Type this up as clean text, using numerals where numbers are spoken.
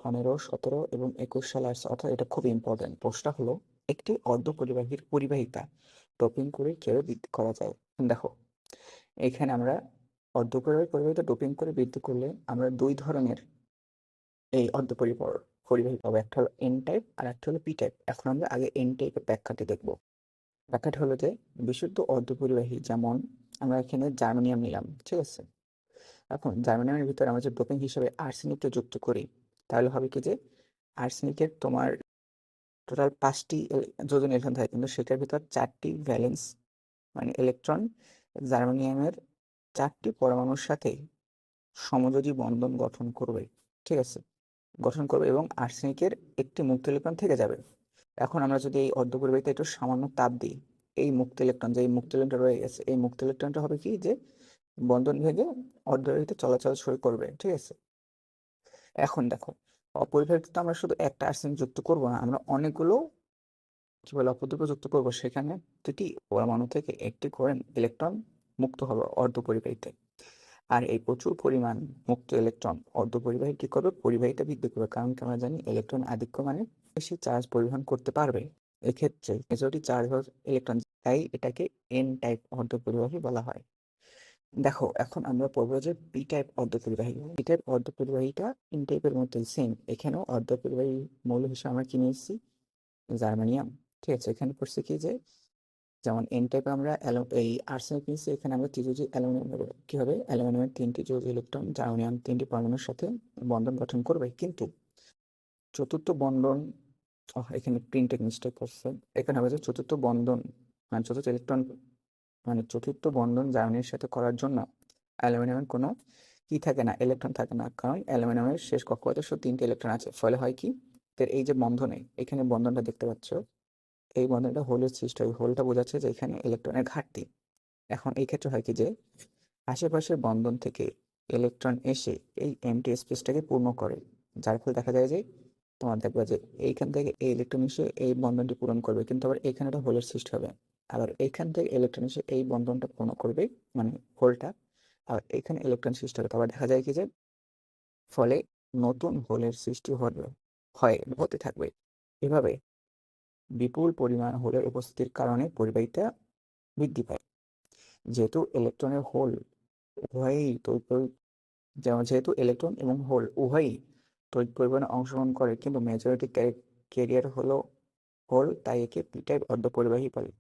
15, 17 এবং 21 সালে আসছে, অর্থাৎ এটা খুব ইম্পর্টেন্ট। প্রশ্নটা হলো একটি অর্ধপরিবাহীর পরিবাহিতা ডোপিং করে কিভাবে বৃদ্ধি করা যায়। দেখো, এখানে আমরা পরিবাহিতা ডোপিং করে বৃদ্ধি করলে আমরা দুই ধরনের এই পরিবাহী পাবো। একটা হলো এন টাইপ আর একটা হলো পি টাইপ। এখন আমরা আগে এন টাইপের ব্যাখ্যাটি দেখব। ব্যাখ্যাটা হলো যে বিশুদ্ধ অর্ধপরিবাহী, যেমন আমরা এখানে জার্মানিয়াম নিলাম, ঠিক আছে। এখন জার্মানিয়ামের ভিতরে আমরা যে ডোপিং হিসেবে আর্সেনিকটা যুক্ত করি, তাহলে হবে কি যে আর্সেনিকের তোমার টোটাল 5টি যোজন ইলেকট্রন থাকে, কিন্তু সেটার ভিতর 4টি ভ্যালেন্স মানে ইলেকট্রন জার্মানিয়ামের 4টি পরমাণুর সাথে সমযোজী বন্ধন গঠন করবে, ঠিক আছে, গঠন করবে, এবং আর্সেনিকের একটি মুক্ত ইলেকট্রন থেকে যাবে। এখন আমরা যদি এই অর্ধপরিবাহীতে একটু সামান্য তাপ দিই, এই মুক্ত ইলেকট্রন, যে এই মুক্ত ইলেকট্রন রয়ে গেছে, এই মুক্ত ইলেকট্রনটা হবে কি যে বন্ধন ভেঙে অর্ধপরিবাহীতে চলাচল শুরু করবে, ঠিক আছে। এখন দেখো, অপরিবাহিতে তো আমরা শুধু একটা আর্সেনিক যুক্ত করবো না, আমরা অনেকগুলো কি বলে অপদ্রব্য যুক্ত করবো, সেখানে দুটি পরমাণু থেকে একটি করে ইলেকট্রন মুক্ত হবে অর্ধপরিবাহীতে। আর এই প্রচুর পরিমাণ মুক্ত ইলেকট্রন অর্ধপরিবাহী কি করবে, পরিবাহিতা বৃদ্ধি করবে, কারণ কি আমরা জানি ইলেকট্রন আধিক্য মানে বেশি চার্জ পরিবহন করতে পারবে। এক্ষেত্রে মেজরিটি চার্জ ইলেকট্রন, তাই এটাকে এন টাইপ অর্ধপরিবাহী বলা হয়। দেখো, এখন আমরা পড়বো যে পি টাইপ অর্ধপরিবাহী। পি টাইপ অর্ধপরিবাহীটা ইন টাইপের মতোই সেম। এখানেও অর্ধপরিবাহী মৌল হিসেবে আমরা কি নিয়েছি, জার্মানিয়াম, ঠিক আছে। এখানে পড়ছে কি যে যেমন এন টাইপে আমরা এই আর্সেনিক নিয়েছি, এখানে আমরা ত্রিযোজী অ্যালুমিনিয়াম নেবো। কি হবে, অ্যালুমিনিয়ামের 3টি যোজী ইলেকট্রন জার্মানিয়াম 3টি পরমাণুর সাথে বন্ধন গঠন করবে, কিন্তু চতুর্থ বন্ধন, এখানে প্রিন্টেড মিস্টেক করছে। এখানে হবে যে চতুর্থ বন্ধন মানে চতুর্থ ইলেকট্রন মানে চতুর্থ বন্ধন জার্মানির সাথে করার জন্য অ্যালুমিনিয়ামের কোনো কি থাকে না, ইলেকট্রন থাকে না, কারণ অ্যালুমিনিয়ামের শেষ কক্ষপথে শুধু 3টি ইলেকট্রন আছে। ফলে হয় কি, এই যে বন্ধনে এখানে বন্ধনটা দেখতে পাচ্ছ, এই বন্ধনটা হোলের সৃষ্টি হয়। হোলটা বোঝাচ্ছে যে এখানে ইলেকট্রনের ঘাটতি। এখন এই ক্ষেত্রে হয় কি যে আশেপাশের বন্ধন থেকে ইলেকট্রন এসে এই এমটি স্পেসটাকে পূর্ণ করে, যার ফলে দেখা যায় যে তোমার দেখবে যে এইখান থেকে এই ইলেকট্রন এসে এই বন্ধনটি পূরণ করবে, কিন্তু আবার এখানে একটা হোলের সৃষ্টি হবে। আবার এইখান থেকে ইলেকট্রন এসে এই বন্ধনটা পূর্ণ করবে, মানে হোলটা। আর এখানে ইলেকট্রন সৃষ্টি হবে, আবার দেখা যায় কি যে ফলে নতুন হোলের সৃষ্টি হতে থাকবে। এভাবে বিপুল পরিমাণ হোলের উপস্থিতির কারণে পরিবাহিতা বৃদ্ধি পায়। যেহেতু ইলেকট্রনের হোল উভয়ই যেহেতু ইলেকট্রন এবং হোল উভয়ই তড়িৎ পরিবহনে অংশগ্রহণ করে, কিন্তু মেজরিটি ক্যারিয়ার হলো হোল, তাই একে পি টাইপ অর্ধপরিবাহী বলে।